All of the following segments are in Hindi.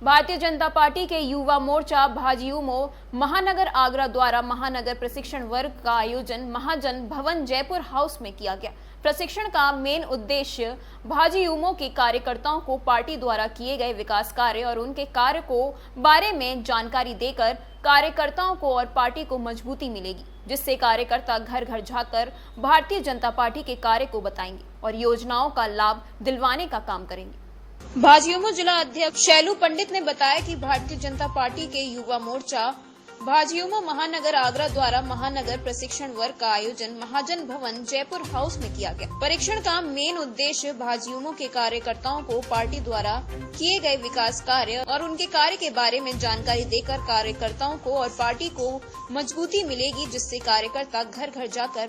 भारतीय जनता पार्टी के युवा मोर्चा भाजयुमो महानगर आगरा द्वारा महानगर प्रशिक्षण वर्ग का आयोजन महाजन भवन जयपुर हाउस में किया गया। प्रशिक्षण का मेन उद्देश्य भाजयुमो के कार्यकर्ताओं को पार्टी द्वारा किए गए विकास कार्य और उनके कार्य को बारे में जानकारी देकर कार्यकर्ताओं को और पार्टी को मजबूती मिलेगी, जिससे कार्यकर्ता घर घर जाकर भारतीय जनता पार्टी के कार्य को बताएंगे और योजनाओं का लाभ दिलवाने का काम करेंगे। भाजयुमो जिला अध्यक्ष शैलू पंडित ने बताया कि भारतीय जनता पार्टी के युवा मोर्चा भाजयुमो महानगर आगरा द्वारा महानगर प्रशिक्षण वर्ग का आयोजन महाजन भवन जयपुर हाउस में किया गया। परीक्षण का मेन उद्देश्य भाजयुमो के कार्यकर्ताओं को पार्टी द्वारा किए गए विकास कार्य और उनके कार्य के बारे में जानकारी देकर कार्यकर्ताओं को और पार्टी को मजबूती मिलेगी, जिससे कार्यकर्ता घर घर जाकर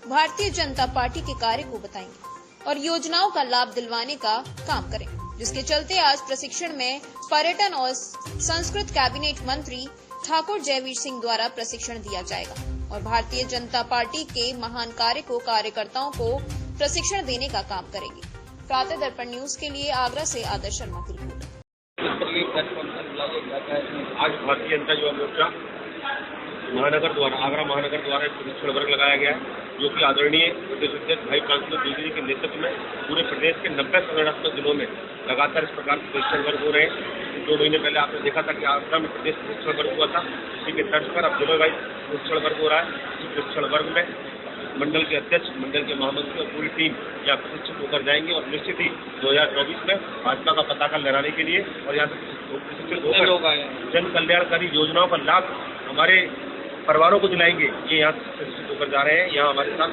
भारतीय जनता पार्टी के कार्य को बताएंगे और योजनाओं का लाभ दिलवाने का काम करेंगे, जिसके चलते आज प्रशिक्षण में पर्यटन और संस्कृत कैबिनेट मंत्री ठाकुर जयवीर सिंह द्वारा प्रशिक्षण दिया जाएगा और भारतीय जनता पार्टी के महान कार्य को कार्यकर्ताओं को प्रशिक्षण देने का काम करेंगे। प्रातः दर्पण न्यूज के लिए आगरा से आदर्श शर्मा की रिपोर्ट। आज भारतीय जनता युवा मोर्चा आगरा महानगर द्वारा एक प्रशिक्षण वर्ग लगाया गया है, जो कि आदरणीय प्रदेश अध्यक्ष भाई कांतिलाल द्विवेदी के नेतृत्व में पूरे प्रदेश के 90 संगठनात्मक जिलों में लगातार इस प्रकार के प्रशिक्षण वर्ग हो रहे हैं। 2 महीने पहले आपने देखा था कि आगरा में प्रदेश प्रशिक्षण वर्ग हुआ था, इसी के तर्ज पर अब जिला वाइज प्रशिक्षण वर्ग हो रहा है। इस प्रशिक्षण वर्ग में मंडल के अध्यक्ष, मंडल के महामंत्री और पूरी टीम यहाँ प्रशिक्षित होकर जाएंगे और निश्चित ही 2024 में भाजपा का पताका लहराने के लिए और यहाँ से प्रशिक्षित होकर जन कल्याणकारी योजनाओं का लाभ हमारे परिवारों को दिलाएंगे। ये यहाँ से प्रशिक्षित होकर जा रहे हैं। यहाँ हमारे साथ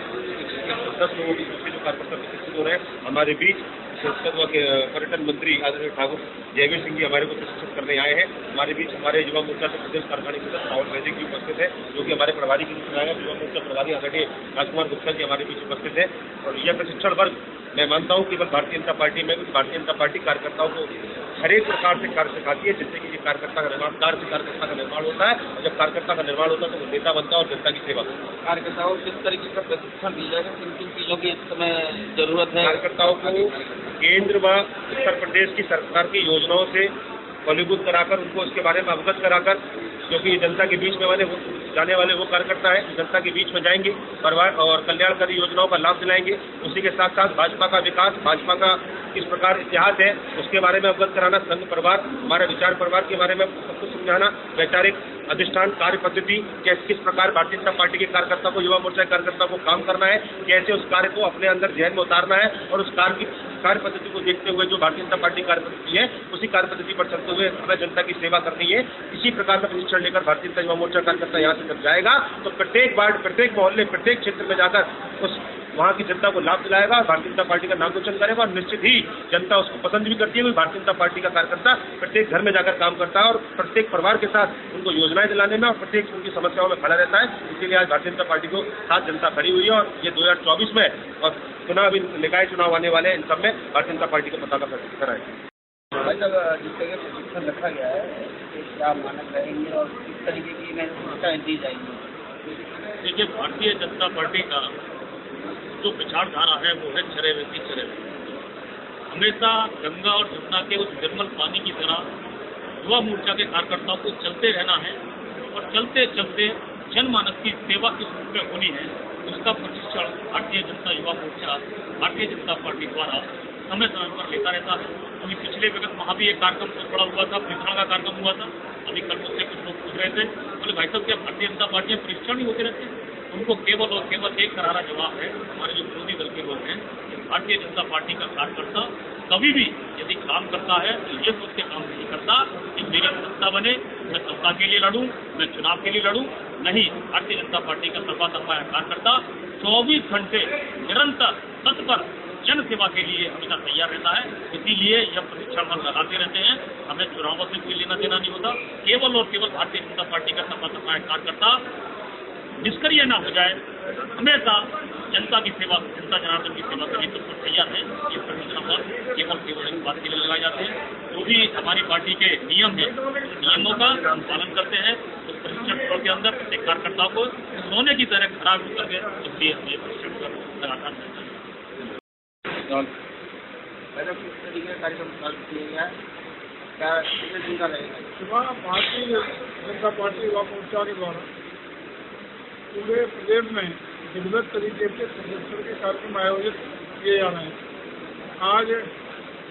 10 लोगों की जो कार्यकर्ता प्रशिक्षित हो रहे हैं। हमारे बीच संस्कृत व पर्यटन मंत्री आदरणीय ठाकुर जयवीर सिंह जी हमारे को प्रशिक्षित करने आए हैं। हमारे बीच हमारे युवा मोर्चा से प्रदेश कार्यकारिणी सदस्य राहुल वैदिक जी उपस्थित है, जो कि हमारे प्रभारी के रूप में आए हैं। युवा मोर्चा प्रभारी आदरणीय राजकुमार गुप्ता जी हमारे बीच उपस्थित है। और यह प्रशिक्षण वर्ग मैं मानता हूँ केवल भारतीय जनता पार्टी में भारतीय जनता पार्टी कार्यकर्ताओं को हर एक प्रकार से कार्य सिखाती है, जिससे कि कार्यकर्ता का निर्माण कार्यकर्ता का निर्माण होता है। और जब कार्यकर्ता का निर्माण होता है तो वो नेता बनता है और जनता की सेवा करता है। कार्यकर्ताओं को किस तरीके का प्रशिक्षण दिया जाएगा, किन किन चीजों की इस समय जरूरत है? कार्यकर्ताओं को केंद्र व उत्तर प्रदेश की सरकार की योजनाओं से फलीभूत कराकर उनको इसके बारे में अवगत कराकर, क्योंकि जनता के बीच में जाने वाले वो कार्यकर्ता है, जनता के बीच में जाएंगे, परिवार और कल्याणकारी योजनाओं का लाभ दिलाएंगे। उसी के साथ साथ भाजपा का विकास, भाजपा का किस प्रकार इतिहास है उसके बारे में अवगत कराना, संघ परिवार, हमारा विचार परिवार के बारे में सब कुछ समझाना, वैचारिक अधिष्ठान कार्य पद्धति, किस प्रकार भारतीय जनता पार्टी के कार्यकर्ता को, युवा मोर्चा के कार्यकर्ता को काम करना है, कैसे उस कार्य को अपने अंदर जहन में उतारना है और उस कार्य पद्धति को देखते हुए जो भारतीय जनता पार्टी कार्य पद्धति है उसी कार्य पद्धति पर चलते हुए हमें जनता की सेवा करनी है। इसी प्रकार का प्रशिक्षण लेकर भारतीय जनता युवा मोर्चा कार्यकर्ता यहाँ से जब जाएगा तो प्रत्येक वार्ड, प्रत्येक मोहल्ले, प्रत्येक क्षेत्र में जाकर उस वहाँ की जनता को लाभ दिलाएगा, भारतीय जनता पार्टी का नाम रोशन करेगा और निश्चित ही जनता उसको पसंद भी करती है। भारतीय जनता पार्टी का कार्यकर्ता प्रत्येक घर में जाकर काम करता है और प्रत्येक परिवार के साथ उनको योजनाएं दिलाने में और प्रत्येक उनकी समस्याओं में खड़ा रहता है। इसीलिए आज भारतीय जनता पार्टी को साथ जनता खड़ी हुई है और ये 2024 में और चुनाव, निकाय चुनाव आने वाले इन सब में भारतीय जनता पार्टी का पताका फहराएगी। जिस तरह प्रशिक्षण रखा गया है क्या मानक रहेंगे और किस तरीके की महत्वपूर्ण दी जाएगी? देखिए, भारतीय जनता पार्टी का जो विचारधारा है वो है चरे व्यक्ति चरे। हमेशा गंगा और जमुना के उस निर्मल पानी की तरह युवा मोर्चा के कार्यकर्ताओं को चलते रहना है और चलते चलते जनमानस की सेवा किस रूप में होनी है उसका प्रशिक्षण भारतीय जनता युवा मोर्चा भारतीय जनता पार्टी द्वारा समय समय पर लेता रहता है। अभी पिछले विगत वहाँ भी एक कार्यक्रम बहुत बड़ा हुआ था, प्रशिक्षण का कार्यक्रम हुआ था। अभी कल मुझसे कुछ लोग पूछ रहे थे, बोले भाई साहब क्या भारतीय जनता पार्टी में प्रशिक्षण ही होते रहते हैं? उनको केवल और केवल एक करारा जवाब है, हमारे जो विरोधी दल के लोग हैं, भारतीय जनता पार्टी का कार्यकर्ता कभी भी यदि काम करता है तो ये सोच के काम नहीं करता कि मेरी सत्ता बने, मैं सत्ता के लिए लड़ूं, मैं चुनाव के लिए लड़ूं। नहीं, भारतीय जनता पार्टी का सर्वातम्य कार्यकर्ता 24 घंटे निरंतर तत्पर जन सेवा के लिए हमेशा तैयार रहता है। इसीलिए यह प्रशिक्षण हम लगाते रहते हैं। हमें चुनावों से कोई लेना देना नहीं होता। केवल और केवल भारतीय जनता पार्टी का सर्वातम्य कार्यकर्ता निष्क्रिय न हो जाए, हमेशा जनता की सेवा, जनता जनार्दन की सेवा करने तो तैयार है। ये प्रशिक्षण केवल इस बात के लिए लगाए जाते हैं। जो भी हमारी पार्टी के नियम है, नियमों का हम पालन करते हैं। उस प्रशिक्षण के अंदर प्रत्येक कार्यकर्ता को सोने की तरह खड़ा करके इसलिए हमें प्रशिक्षण लगातार करते हैं। किस तरीके का कार्यक्रम किया गया है? क्या कितने दिन का रहेगा? सुबह भारतीय जनता पार्टी युवा मोर्चा के द्वारा पूरे प्रदेश में विधिवत तरीके से प्रशिक्षण के कार्यक्रम आयोजित किए जा रहे हैं। आज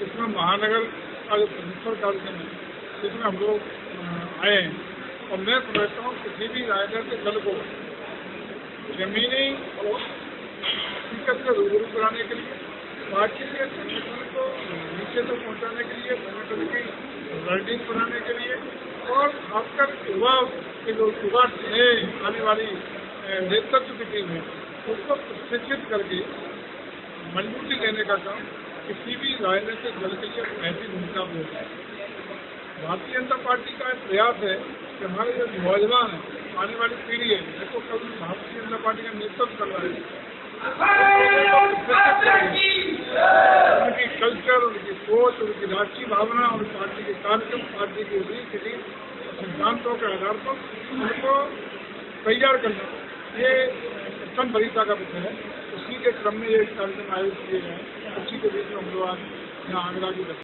इसमें महानगर का जो प्रशिक्षण कार्यक्रम है इसमें हम लोग आए हैं और मैं समझता हूँ किसी भी राजनीतिक दल को जमीनी और हकीकत से रूबरू कराने के लिए, पार्टी के संगठन को नीचे तक पहुँचाने के लिए, संगठन की रैंकिंग बनाने के लिए और खासकर युवा के जो युवा नए आने वाली नेतृत्व की टीम है उसको प्रशिक्षित करके मजबूती देने का काम किसी भी राजनीतिक दल के लिए ऐसी भूमिका में होता है। भारतीय जनता पार्टी का एक प्रयास है कि हमारे जो नौजवान है, आने वाली पीढ़ी है जिसको कल भारतीय जनता पार्टी का नेतृत्व कर रहा है, उनकी कल्चर, उनकी सोच, उनकी राष्ट्रीय भावना और पार्टी के कार्यक्रम, पार्टी की रीति सिद्धांतों के आधार पर उनको तैयार करना, ये उत्तम वरीयता का विषय है। उसी के क्रम में ये कार्यक्रम आयोजित किए गए हैं। उसी के बीच में हम लोग आज यहाँ आगरा की